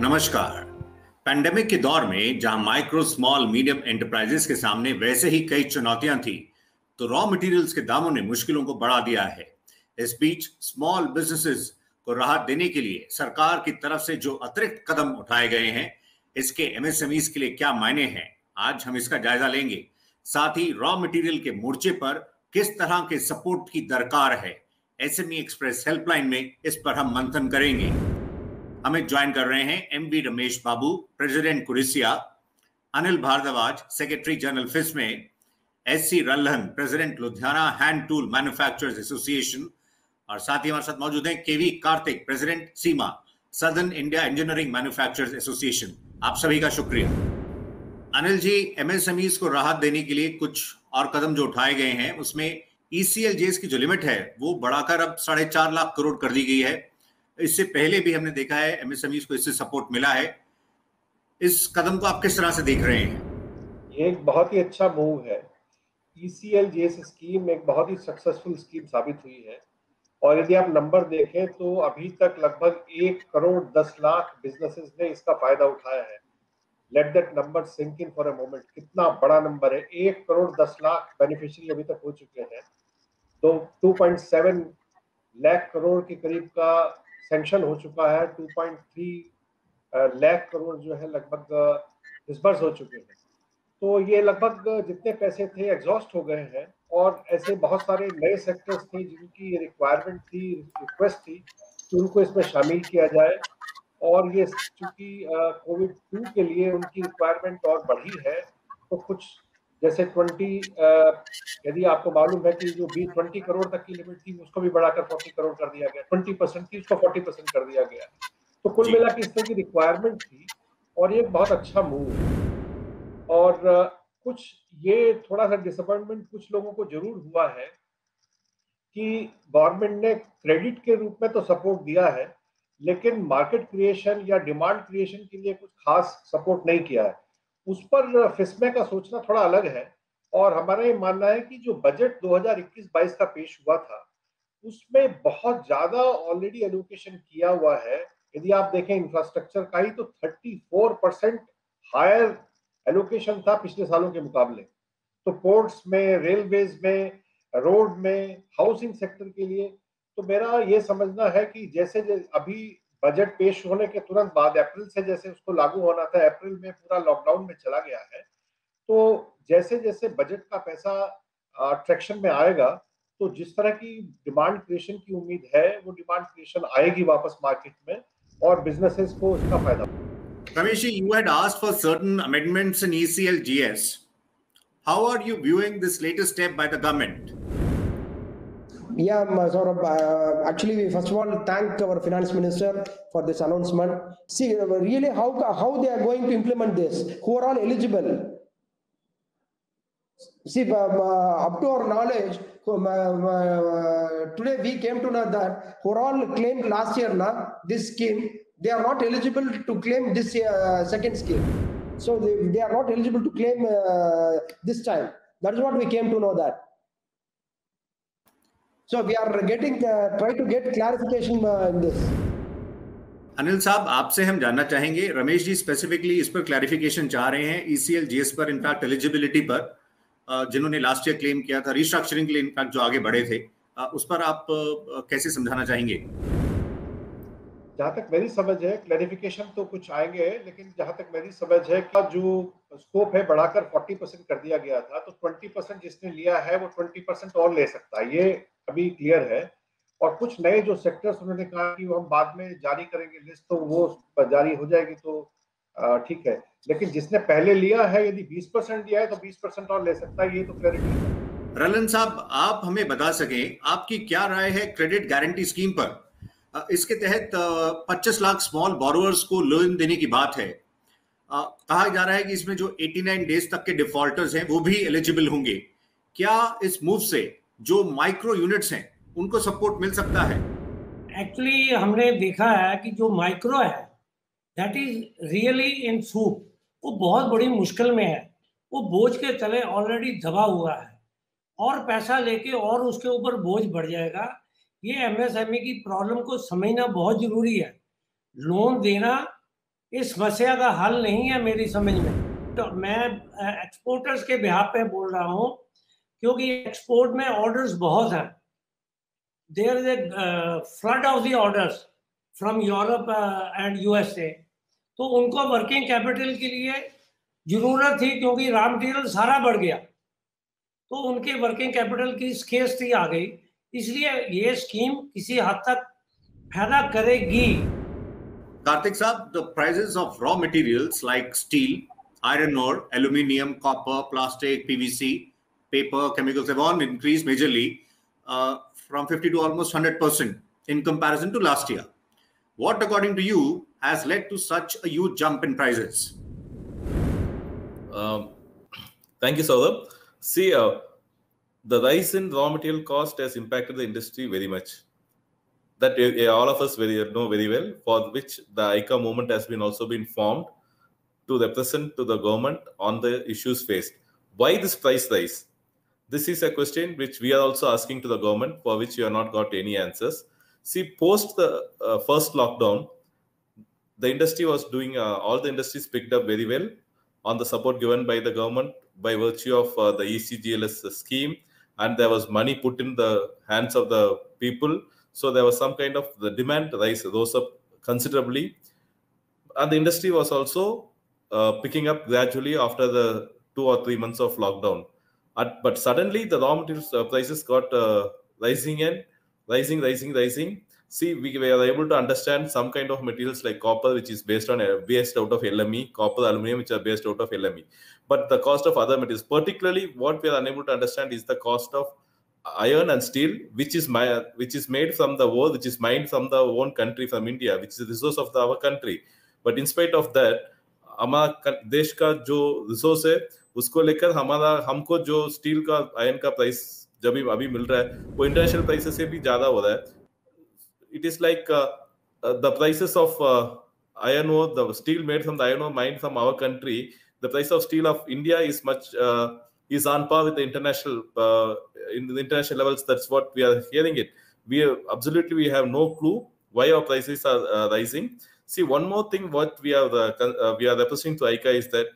नमस्कार। पैंडेमिक के दौर में जहां माइक्रो स्मॉल मीडियम एंटरप्राइजेस के सामने वैसे ही कई चुनौतियां थी, तो रॉ मटेरियल्स के दामों ने मुश्किलों को बढ़ा दिया है। इस बीच स्मॉल बिजनेसेस को राहत देने के लिए सरकार की तरफ से जो अतिरिक्त कदम उठाए गए हैं, इसके एमएसएमईज के लिए क्या मायने हैं, आज हम इसका जायजा लेंगे। साथ ही रॉ मटेरियल के मोर्चे पर किस तरह के सपोर्ट की दरकार है, एसएमई एक्सप्रेस हेल्पलाइन में इस पर हम मंथन करेंगे। हमें ज्वाइन कर रहे हैं एमवी रमेश बाबू, प्रेसिडेंट कुरिसिया, Anil Bhardwaj, secretary general FISME, SC Ralhan, president Ludhiana hand tool manufacturers association, और साथ ही हमारे साथ मौजूद हैं KV Karthik, president SIEMA, southern India engineering manufacturers association. आप सभी का शुक्रिया। अनिल जी, एमएसएमईज को राहत देने के लिए कुछ और कदम जो उठाए गए हैं, उसमें ईसीएलजेस की जो लिमिट है वो बढ़ाकर अब 4.5 लाख करोड़ कर दी गई है। इससे पहले भी हमने देखा है एमएसएमईज को इससे सपोर्ट मिला है। इस कदम को आप किस तरह से देख रहे हैं? ये एक बहुत ही अच्छा मूव है। ईसीएलजेस स्कीम एक बहुत ही सक्सेसफुल स्कीम साबित हुई है और यदि आप नंबर देखें तो अभी तक लगभग 1 करोड़ 10 लाख बिजनेसेस ने इसका फायदा उठाया है। Let that number sink in for a moment. कितना बड़ा नंबर है। 1 करोड़ 10 लाख बेनिफिशियरी अभी तक हो चुके हैं। तो 2.7 लाख करोड़ के करीब का सैंक्शन हो चुका है। 2.3 लाख करोड़ जो है लगभग डिसबर्स हो चुके हैं। तो ये लगभग जितने पैसे थे एग्जॉस्ट हो गए हैं और ऐसे बहुत सारे नए सेक्टर्स थे जिनकी रिक्वायरमेंट थी, रिक्वेस्ट थी कि उनको इसमें शामिल किया जाए। और ये चूंकि कोविड-2 के लिए उनकी रिक्वायरमेंट और बढ़ी है, तो कुछ जैसे 20 यदि आपको मालूम है कि जो 20 करोड़ तक की लिमिट थी उसको भी बढ़ाकर 40 करोड़ कर दिया गया। 20% थी उसको 40% कर दिया गया। तो कुल मिला के इस तरह की रिक्वायरमेंट थी और ये बहुत अच्छा मूव है। और कुछ ये थोड़ा सा डिसअपॉइंटमेंट कुछ लोगों को जरूर हुआ है कि गवर्नमेंट ने क्रेडिट के रूप में तो सपोर्ट दिया है, लेकिन मार्केट क्रिएशन या डिमांड क्रिएशन के लिए कुछ खास सपोर्ट नहीं किया है। उस पर फिस्मे का सोचना थोड़ा अलग है और हमारा ये मानना है कि जो बजट 2021-22 का पेश हुआ था, उसमें बहुत ज्यादा ऑलरेडी एलोकेशन किया हुआ है। यदि आप देखें इंफ्रास्ट्रक्चर का ही तो 34% हायर एलोकेशन था पिछले सालों के मुकाबले। तो पोर्ट्स में, रेलवेज में, रोड में, हाउसिंग सेक्टर के लिए। तो मेरा ये समझना है कि जैसे अभी बजट पेश होने के तुरंत बाद अप्रैल से जैसे उसको लागू होना था, अप्रैल में पूरा लॉकडाउन में चला गया है। तो जैसे जैसे बजट का पैसा ट्रैक्शन में आएगा, तो जिस तरह की डिमांड क्रिएशन की उम्मीद है, वो डिमांड क्रिएशन आएगी वापस मार्केट में और बिजनेसेस को इसका फायदा। Ramesh, you had asked for certain amendments in ECLGS. How are you viewing this latest step by the government? Yeah, Saurabh, actually, we first of all thank our finance minister for this announcement. See, really, how they are going to implement this? Who are all eligible? See, up to our knowledge, today we came to know that who are all claimed last year this scheme, they are not eligible to claim this second scheme. So they are not eligible to claim this time. That is what we came to know that. So we are try to get clarification in this. Anil साहब, आपसे हम जानना चाहेंगे, Ramesh ji specifically इस पर clarification चाह रहे हैं ईसीएलजीएस पर, इनफैक्ट एलिजिबिलिटी पर, जिन्होंने लास्ट ईयर क्लेम किया था रिस्ट्रक्चरिंग के लिए, इनफैक्ट जो आगे बढ़े थे, उस पर आप कैसे समझाना चाहेंगे? जहां तक मेरी समझ है, क्लैरिफिकेशन तो कुछ आएंगे, लेकिन जहां तक मेरी समझ है कि जो स्कोप है बढ़ाकर 40% कर दिया गया था, तो 20% जिसने लिया है वो 20% और ले सकता है, ये अभी क्लियर है। और कुछ नए जो सेक्टर्स उन्होंने कहा कि वो हम बाद में जारी करेंगे लिस्ट, तो वो जारी हो जाएगी तो ठीक है। लेकिन जिसने पहले लिया है, यदि 20% लिया है तो 20% और ले सकता है, ये तो क्लैरिटी है। रलन साहब, आप हमें बता सकें आपकी क्या राय है क्रेडिट गारंटी स्कीम पर? इसके तहत 25 लाख स्मॉल बोरोवर्स को लोन देने की बात है। कहा जा रहा है कि इसमें जो 89 डेज तक के डिफॉल्टर्स हैं वो भी एलिजिबल होंगे। क्या इस मूव से जो माइक्रो यूनिट्स हैं उनको सपोर्ट मिल सकता है? एक्चुअली हमने देखा है कि जो माइक्रो है, that is really in soup, वो बहुत बड़ी मुश्किल में है। वो बोझ के तले ऑलरेडी दबा हुआ है और पैसा लेके और उसके ऊपर बोझ बढ़ जाएगा। ये एमएसएमई की प्रॉब्लम को समझना बहुत जरूरी है। लोन देना इस समस्या का हल नहीं है मेरी समझ में। तो मैं एक्सपोर्टर्स के बिहाफ पे बोल रहा हूँ, क्योंकि एक्सपोर्ट में ऑर्डर्स बहुत हैं। There is a flood of the orders from Europe and USA. तो उनको वर्किंग कैपिटल के लिए जरूरत थी, क्योंकि रॉ मटेरियल सारा बढ़ गया, तो उनके वर्किंग कैपिटल की स्केर्सिटी आ गई। इसलिए ये स्कीम किसी हद तक फायदा करेगी। Karthik Saab, the prices of raw materials like steel, iron ore, aluminium, copper, plastic, PVC, paper, chemicals have all increased majorly from 50 to almost 100% in comparison to last year. What, according to you, has led to such a huge jump in prices? Thank you, Saurabh. See, the rise in raw material cost has impacted the industry very much. That all of us know very well, for which the ICA movement has been also been formed to represent to the government on the issues faced. Why this price rise? This is a question which we are also asking to the government, for which we have not got any answers. See, post the first lockdown, the industry was doing, all the industries picked up very well on the support given by the government by virtue of the ECGLS scheme, and there was money put in the hands of the people. So there was some kind of the demand rose up considerably, and the industry was also picking up gradually after the 2 or 3 months of lockdown. But suddenly the raw materials prices got rising. See, we were able to understand some kind of materials like copper, which is based out of LME, copper, aluminum, which are based out of LME. But the cost of other materials, particularly what we are unable to understand, is the cost of iron and steel, which is made from the ore, which is mined from the own country, from India, which is the resource of our country. But in spite of that, हमारा देश का जो resource है उसको लेकर हमको जो steel का, आयरन का प्राइस जब अभी मिल रहा है वो इंटरनेशनल प्राइसेस से भी ज्यादा हो रहा है. It is like the prices of iron ore, the steel made from the iron ore mined from our country, the price of steel of India is much is on par with the international in the international levels. That's what we are hearing it. We have no clue why our prices are rising. See, one more thing, what we are representing to ICA is that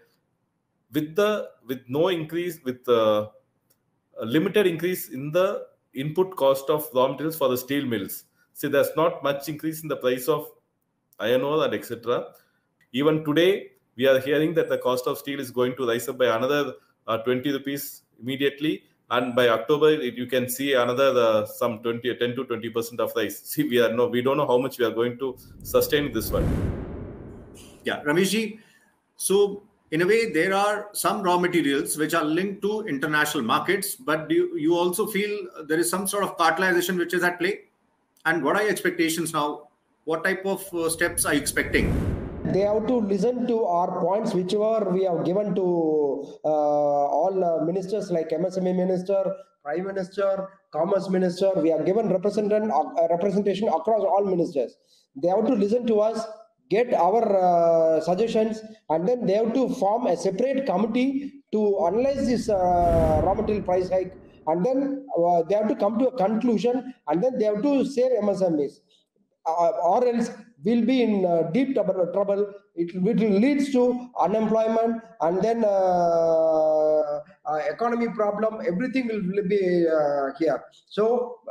with no increase, with a limited increase in the input cost of raw materials for the steel mills. See, there's not much increase in the price of iron ore and etc. Even today, we are hearing that the cost of steel is going to rise up by another 20 rupees immediately, and by October you can see another some 10 to 20% of rise. See, we don't know how much we are going to sustain this one. Yeah, Rameshji. So in a way, there are some raw materials which are linked to international markets, but do you also feel there is some sort of cartelization which is at play? And what are your expectations now? What type of steps are you expecting? They have to listen to our points, whichever we have given to all ministers like MSME Minister, Prime Minister, Commerce Minister. We have given representation across all ministers. They have to listen to us, get our suggestions, and then they have to form a separate committee to analyze this raw material price hike, and then they have to come to a conclusion, and then they have to save MSMEs. Or else we'll be in deep trouble. It leads to unemployment, and then economy problem. Everything will be here. So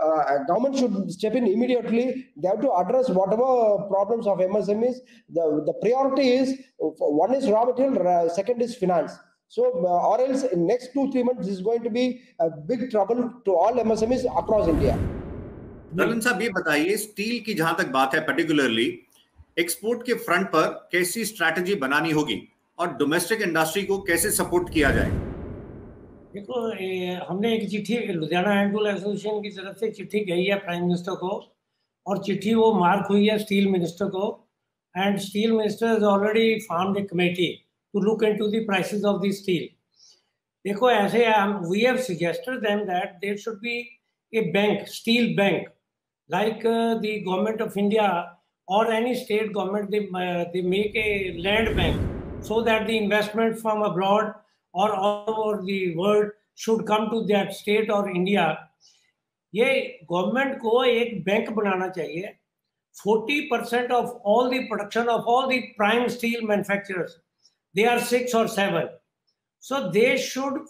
government should step in immediately. They have to address whatever problems of MSMEs. The priority is, one is raw material, second is finance. So or else in next 2-3 months this is going to be a big trouble to all MSMEs across India. नलन साहब, ये बताइए, steel की जहां तक बात है, particularly export के front पर कैसी स्ट्रैटेजी बनानी होगी और डोमेस्टिक इंडस्ट्री को कैसे सपोर्ट किया जाए? देखो, हमने एक चिट्ठी लुधियाना हैंड टूल एसोसिएशन की तरफ से चिट्ठी गई है प्राइम मिनिस्टर को, और चिट्ठी वो मार्क हुई है स्टील मिनिस्टर को, and steel minister has already formed a committee to look into the prices of the steel. देखो, ऐसे we have suggested them that there should be a bank, steel bank, like the government of India or any state government, they make a land bank so that the investment from abroad or all over the world should come to that state or India. ये government को एक bank बनाना चाहिए 40% of all the production of all the prime steel manufacturers, they are 6 or 7. So they should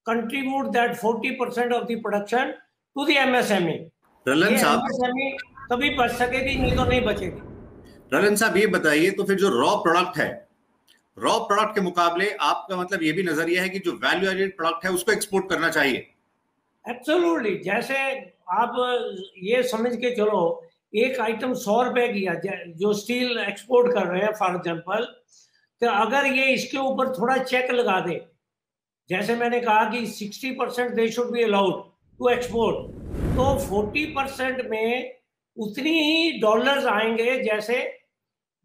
contribute that 40% of the production to the MSME. रलन साहब, MSME तभी बच सकेगी, नहीं तो नहीं बचेगी। रलन साहब ये बताइए, तो फिर जो रॉ प्रोडक्ट है, रॉ प्रोडक्ट के मुकाबले आपका मतलब ये भी नजरिया है कि जो वैल्यू एडेड प्रोडक्ट है उसको एक्सपोर्ट करना चाहिए? एब्सोल्युटली। जैसे आप ये समझ के चलो, एक आइटम 100 रुपए की जो स्टील एक्सपोर्ट कर रहे हैं फॉर एग्जांपल, तो अगर ये इसके ऊपर थोड़ा चेक लगा दे, जैसे मैंने कहा कि 60% they should be allowed to export, तो 40% में उतनी ही डॉलर्स आएंगे जैसे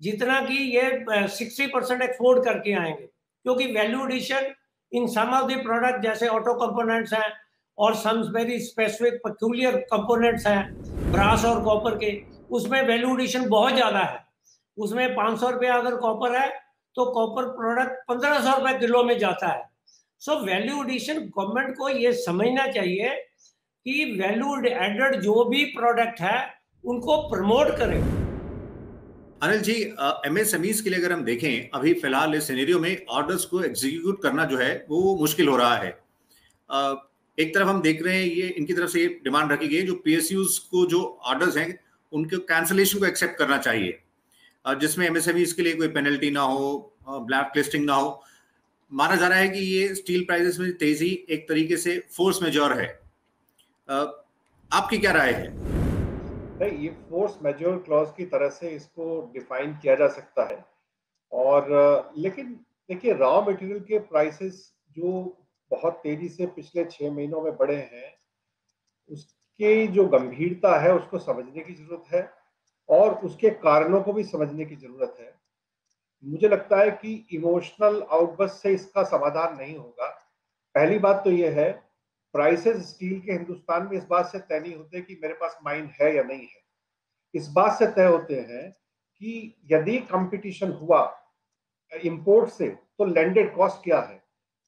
जितना कि ये 60% एक्सपोर्ट करके आएंगे, क्योंकि value addition in some of the product जैसे ऑटो कंपोनेंट्स हैं और some very specific peculiar components हैं ब्रास और कॉपर के, उसमें वैल्यू एडिशन बहुत ज़्यादा है। उसमें 500 रुपये अगर कॉपर है तो कॉपर प्रोडक्ट 1500 रुपये किलो में जाता है। सो वैल्यू एडिशन गवर्नमेंट को ये समझना चाहिए कि वैल्यू एडेड जो भी प्रोडक्ट है उनको प्रमोट करें। अनिल जी, एमएसएमईज के लिए अगर हम देखें, अभी फिलहाल इस सिनेरियो में ऑर्डर्स को एग्जीक्यूट करना जो है वो मुश्किल हो रहा है। एक तरफ हम देख रहे हैं, ये इनकी तरफ से ये डिमांड रखी गई जो पीएसयूज को जो ऑर्डर्स हैं उनके कैंसलेशन को एक्सेप्ट करना चाहिए, जिसमें एमएसएमईज के लिए कोई पेनल्टी ना हो, ब्लैक लिस्टिंग ना हो। माना जा रहा है कि ये स्टील प्राइसेस में तेजी एक तरीके से फोर्स मेजॉर है। आपकी क्या राय है? नहीं, ये फोर्स मेजॉर क्लॉज की तरह से इसको डिफाइन किया जा सकता है, और लेकिन देखिए रॉ मटेरियल के प्राइसेस जो बहुत तेजी से पिछले 6 महीनों में बढ़े हैं, उसकी जो गंभीरता है उसको समझने की जरूरत है और उसके कारणों को भी समझने की जरूरत है। मुझे लगता है कि इमोशनल आउटबर्स्ट से इसका समाधान नहीं होगा। पहली बात तो ये है, प्राइसेस स्टील के हिंदुस्तान में इस बात से तय नहीं होते कि मेरे पास माइन है या नहीं है, इस बात से तय होते हैं कि यदि कंपटीशन हुआ इंपोर्ट से तो लैंडेड कॉस्ट क्या है।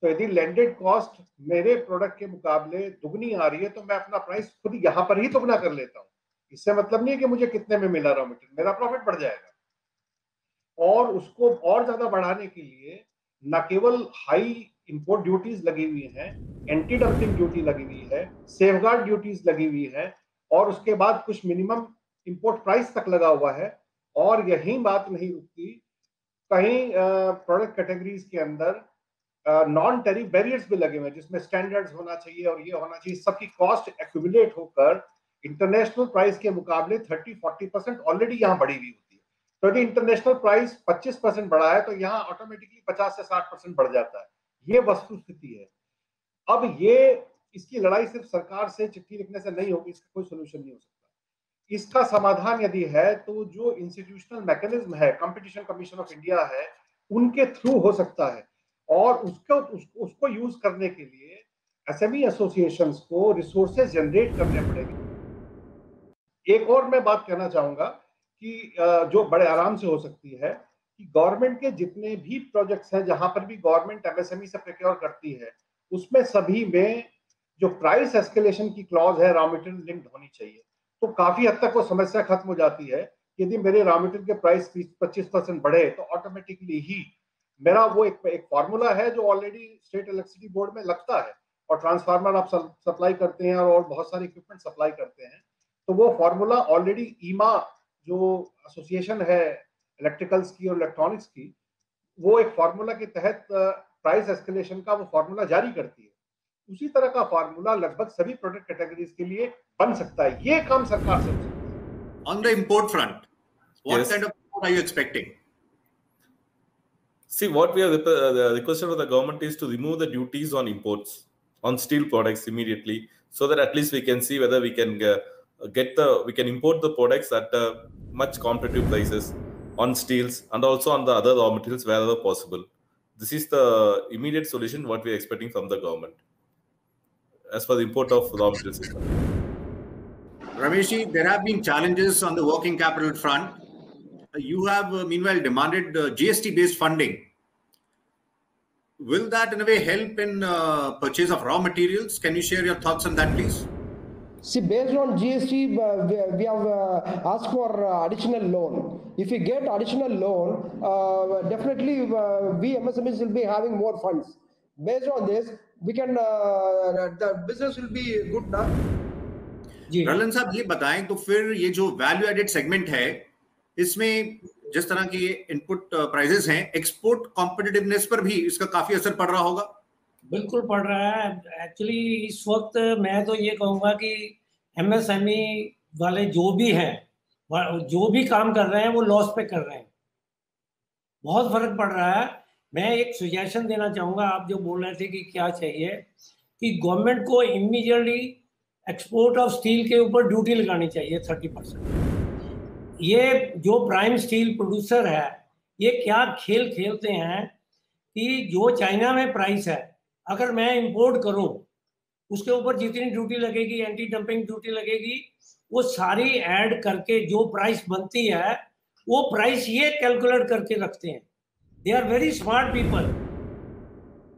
तो यदि लैंडेड कॉस्ट मेरे प्रोडक्ट के मुकाबले दुगनी आ रही है तो मैं अपना प्राइस खुद यहाँ पर ही दुगना कर लेता हूँ। इससे मतलब नहीं है कि मुझे कितने में मिला रॉ मटेरियल, मेरा प्रॉफिट बढ़ जाएगा। और उसको और ज्यादा बढ़ाने के लिए न केवल हाई इंपोर्ट ड्यूटीज लगी हुई हैं, एंटी डंपिंग ड्यूटी लगी हुई है, सेफगार्ड ड्यूटीज लगी हुई है, और उसके बाद कुछ मिनिमम इंपोर्ट प्राइस तक लगा हुआ है। और यही बात नहीं रुकती, कहीं प्रोडक्ट कैटेगरीज के अंदर नॉन टैरिफ बैरियर्स भी लगे हुए हैं जिसमें स्टैंडर्ड्स होना चाहिए और ये होना चाहिए। सबकी कॉस्ट एक्यूमुलेट होकर इंटरनेशनल प्राइस के मुकाबले 30-40% ऑलरेडी यहाँ बढ़ी हुई होती है। तो यदि इंटरनेशनल प्राइस 25% बढ़ा है तो यहाँ ऑटोमेटिकली 50 से 60% बढ़ जाता है। ये वस्तु स्थिति है। अब ये इसकी लड़ाई सिर्फ सरकार से चिट्ठी लिखने से नहीं होगी, इसका कोई सोल्यूशन नहीं हो सकता। इसका समाधान यदि है तो जो इंस्टीट्यूशनल मैकेनिज्म है, कंपटीशन कमीशन ऑफ इंडिया है, उनके थ्रू हो सकता है। और उसको यूज करने के लिए एसएमई एसोसिएशंस को रिसोर्सेज जनरेट करने पड़ेंगे। एक और मैं बात कहना चाहूंगा कि जो बड़े आराम से हो सकती है कि गवर्नमेंट के जितने भी प्रोजेक्ट्स हैं जहां पर भी गवर्नमेंट एमएसएमई से प्रोक्योर करती है, उसमें सभी में जो प्राइस एस्केलेशन की क्लॉज है रॉ मटेरियल लिंक्ड होनी चाहिए। तो काफी हद तक वो समस्या खत्म हो जाती है। यदि मेरे रॉ मटेरियल के प्राइस 25% बढ़े तो ऑटोमेटिकली ही मेरा वो एक फॉर्मूला है जो ऑलरेडी स्टेट इलेक्ट्रिसिटी बोर्ड में लगता है, और ट्रांसफार्मर आप सप्लाई करते हैं और बहुत सारे इक्विपमेंट सप्लाई करते हैं, तो वो फॉर्मूला ऑलरेडी ईमा जो एसोसिएशन है इलेक्ट्रिकल्स की और इलेक्ट्रॉनिक्स की, वो एक फॉर्मूला के तहत प्राइस एस्केलेशन का वो फॉर्मूला जारी करती है। उसी तरह का फॉर्मूला लगभग सभी प्रोडक्ट कैटेगरीज के लिए बन सकता है। ये काम सरकार से हो सकता है। On the import front, what kind of import are you expecting? See, what we are requested of the government is to remove the duties on imports on steel products immediately, so that at least we can see whether we can we can import the products at much competitive prices on steels and also on the other raw materials wherever possible. This is the immediate solution what we are expecting from the government as for the import of raw material system. Ramesh, there have been challenges on the working capital front. You have meanwhile demanded GST-based funding. Will that in a way help in purchase of raw materials? Can you share your thoughts on that, please? See, based on GST, we have asked for additional loan. If we get additional loan, definitely we MSMEs will be having more funds. Based on this, we can the business will be good now. जी रलन साहब ये बताएं तो फिर ये जो value added segment है इसमें जिस तरह की इनपुट प्राइसेस हैं एक्सपोर्ट कॉम्पिटिटिवनेस पर भी इसका काफी असर पड़ रहा होगा। बिल्कुल पड़ रहा है। एक्चुअली इस वक्त मैं तो ये कहूँगा कि एमएसएमई वाले जो भी हैं, जो भी काम कर रहे हैं वो लॉस पे कर रहे हैं, बहुत फर्क पड़ रहा है। मैं एक सजेशन देना चाहूँगा, आप जो बोल रहे थे कि क्या चाहिए, कि गवर्नमेंट को इमीडिएटली एक्सपोर्ट ऑफ स्टील के ऊपर ड्यूटी लगानी चाहिए 30%। ये जो प्राइम स्टील प्रोड्यूसर है ये क्या खेल खेलते हैं कि जो चाइना में प्राइस है अगर मैं इंपोर्ट करूं उसके ऊपर जितनी ड्यूटी लगेगी, एंटी डंपिंग ड्यूटी लगेगी, वो सारी ऐड करके जो प्राइस बनती है वो प्राइस ये कैलकुलेट करके रखते हैं। They are very smart people,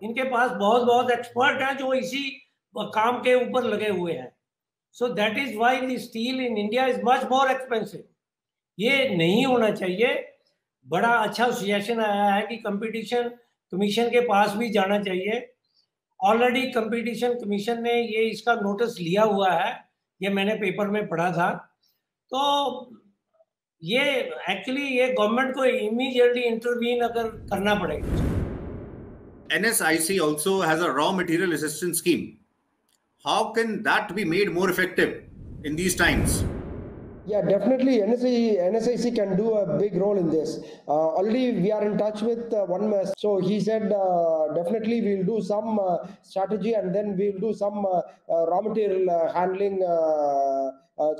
इनके पास बहुत एक्सपर्ट हैं जो इसी काम के ऊपर लगे हुए हैं। So that is why the steel in India is much more expensive. ये नहीं होना चाहिए। बड़ा अच्छा सजेशन आया है कि कंपटीशन कमीशन के पास भी जाना चाहिए। ऑलरेडी कंपटीशन कमीशन ने ये इसका नोटिस लिया हुआ है, ये मैंने पेपर में पढ़ा था। तो ये एक्चुअली ये गवर्नमेंट को इमीडिएटली इंटरवीन अगर करना पड़ेगा। NSIC also has a raw material assistance scheme. How can that be made more effective in these times? Yeah, definitely NSIC can do a big role in this. Already we are in touch with one, so he said definitely we'll do some strategy and then we'll do some raw material handling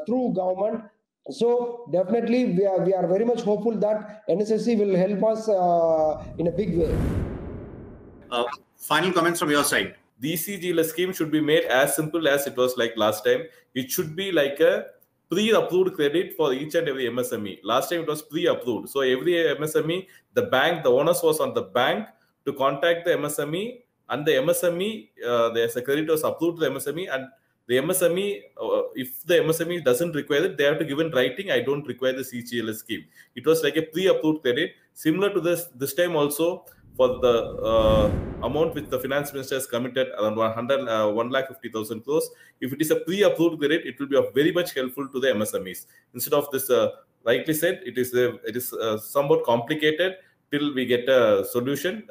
through government. So definitely we are very much hopeful that NSIC will help us in a big way. Final comments from your side. DCGLS scheme should be made as simple as it was like last time. It should be like a pre-approved credit for each and every MSME. Last time it was pre-approved. So every MSME, the bank, the onus was on the bank to contact the MSME, and the MSME, there's a credit was approved to the MSME, and the MSME, if the MSME doesn't require it, they have to give in writing, I don't require the CGLS scheme. It was like a pre-approved credit. Similar to this time also, for the amount which the finance minister has committed, around 1,50,000 crores. If it is a pre-approved credit, it will be very much helpful to the MSMEs. Instead of this, rightly said, it is somewhat complicated till we get a solution.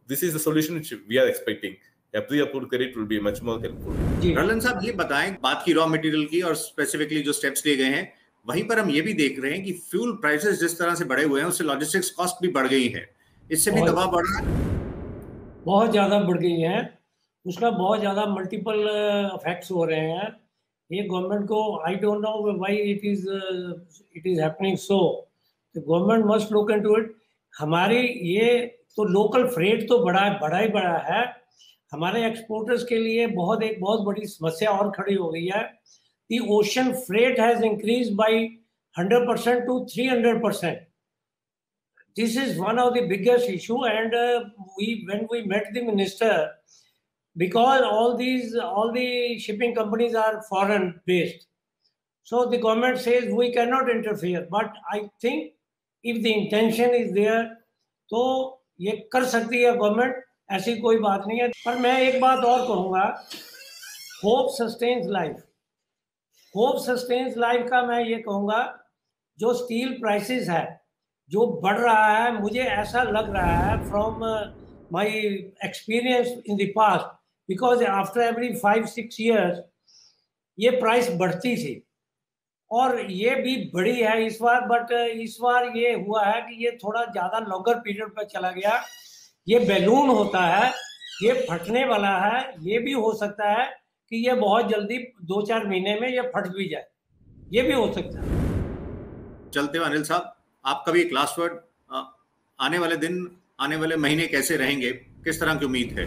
This is the solution which we are expecting. A pre-approved credit will be much more helpful. रलन साहब ये बताएं, बात की raw material की और specifically जो steps लिए गए हैं, वहीं पर हम ये भी देख रहे हैं कि फ्यूल प्राइसेस जिस तरह से बढ़े हुए हैं उससे लॉजिस्टिक्स कॉस्ट भी बढ़ गई है, इससे भी दबाव बढ़ रहा है। बहुत ज़्यादा बढ़ गई है, उसका बहुत ज़्यादा मल्टीपल इफेक्ट्स हो रहे हैं। ये गवर्नमेंट को, I don't know why it is happening so, the government must look into it. हमारी ये तो लोकल फ्रेट तो बड़ा है। हमारे एक्सपोर्टर्स के लिए एक बहुत बड़ी समस्या और खड़ी हो गई है। The ocean freight has increase by 100% to 300%. This is one of the biggest issue, and when we met the minister, because all the shipping companies are foreign based, so the government says we cannot interfere. But I think if the intention is there, तो ये कर सकती है government, ऐसी कोई बात नहीं है। पर मैं एक बात और कहूँगा, hope sustains life. Hope sustains life का मैं ये कहूँगा, जो स्टील प्राइसेस है जो बढ़ रहा है, मुझे ऐसा लग रहा है from my experience in the past, because after every 5-6 years ये प्राइस बढ़ती थी और ये भी बढ़ी है इस बार। बट इस बार ये हुआ है कि ये थोड़ा ज़्यादा लॉन्गर पीरियड पर चला गया। ये बैलून होता है, ये फटने वाला है। ये भी हो सकता है कि ये बहुत जल्दी 2-4 महीने में ये फट भी जाए, ये भी हो सकता है। चलते हुए अनिल साहब, आपका भी एक लास्ट वर्ड, आने वाले दिन, आने वाले महीने कैसे रहेंगे, किस तरह की उम्मीद है?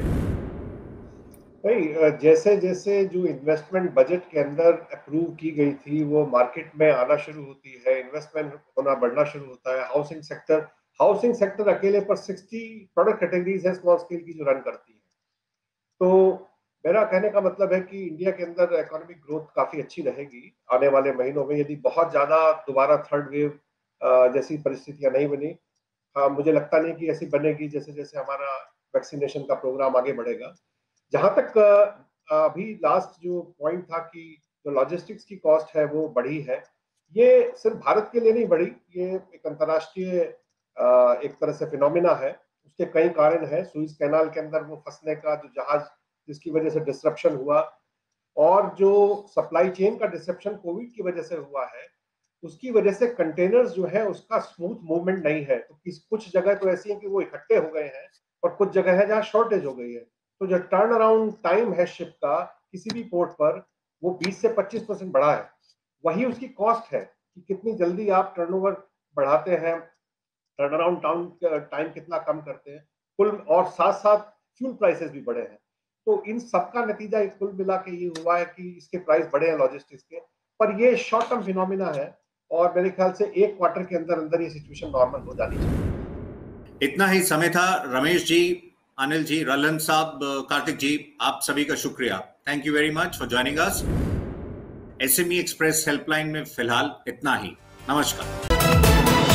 भाई, जैसे जैसे जो इन्वेस्टमेंट बजट के अंदर अप्रूव की गई थी वो मार्केट में आना शुरू होती है, इन्वेस्टमेंट होना बढ़ना शुरू होता है। हाउसिंग सेक्टर अकेले पर 60 प्रोडक्ट कैटेगरीज है स्मॉल स्केल की जो रन करती है। तो मेरा कहने का मतलब है कि इंडिया के अंदर इकोनॉमिक ग्रोथ काफी अच्छी रहेगी आने वाले महीनों में, यदि बहुत ज्यादा दोबारा थर्ड वेव जैसी परिस्थितियां नहीं बनी। हाँ, मुझे लगता नहीं कि ऐसी बनेगी जैसे जैसे हमारा वैक्सीनेशन का प्रोग्राम आगे बढ़ेगा। जहां तक अभी लास्ट जो पॉइंट था कि जो लॉजिस्टिक्स की कॉस्ट है वो बढ़ी है, ये सिर्फ भारत के लिए नहीं बढ़ी, ये एक अंतर्राष्ट्रीय एक तरह से फिनोमिना है। उसके कई कारण हैं। सुइज कैनाल के अंदर वो फंसने का जो जहाज, जिसकी वजह से डिस्रप्शन हुआ, और जो सप्लाई चेन का डिस्रप्शन कोविड की वजह से हुआ है, उसकी वजह से कंटेनर्स जो है उसका स्मूथ मूवमेंट नहीं है। तो कुछ जगह तो ऐसी है कि वो इकट्ठे हो गए हैं और कुछ जगह है जहाँ शॉर्टेज हो गई है। तो जो टर्न अराउंड टाइम है शिप का किसी भी पोर्ट पर, वो 20 से 25% बढ़ा है। वही उसकी कॉस्ट है कि कितनी जल्दी आप टर्नओवर बढ़ाते हैं, टर्न अराउंड टाइम कितना कम करते हैं कुल, और साथ साथ फ्यूल प्राइसेस भी बढ़े हैं। तो इन सबका नतीजा कुल मिला के ये हुआ है कि इसके प्राइस बढ़े हैं लॉजिस्टिक्स के। पर ये शॉर्ट टर्म फिनोमिना है और मेरे ख्याल से एक क्वार्टर के अंदर अंदर ये सिचुएशन नॉर्मल हो जानी चाहिए। इतना ही समय था। रमेश जी, अनिल जी, रलन साहब, कार्तिक जी, आप सभी का शुक्रिया। Thank you very much for joining us. SME express helpline में फिलहाल इतना ही। नमस्कार।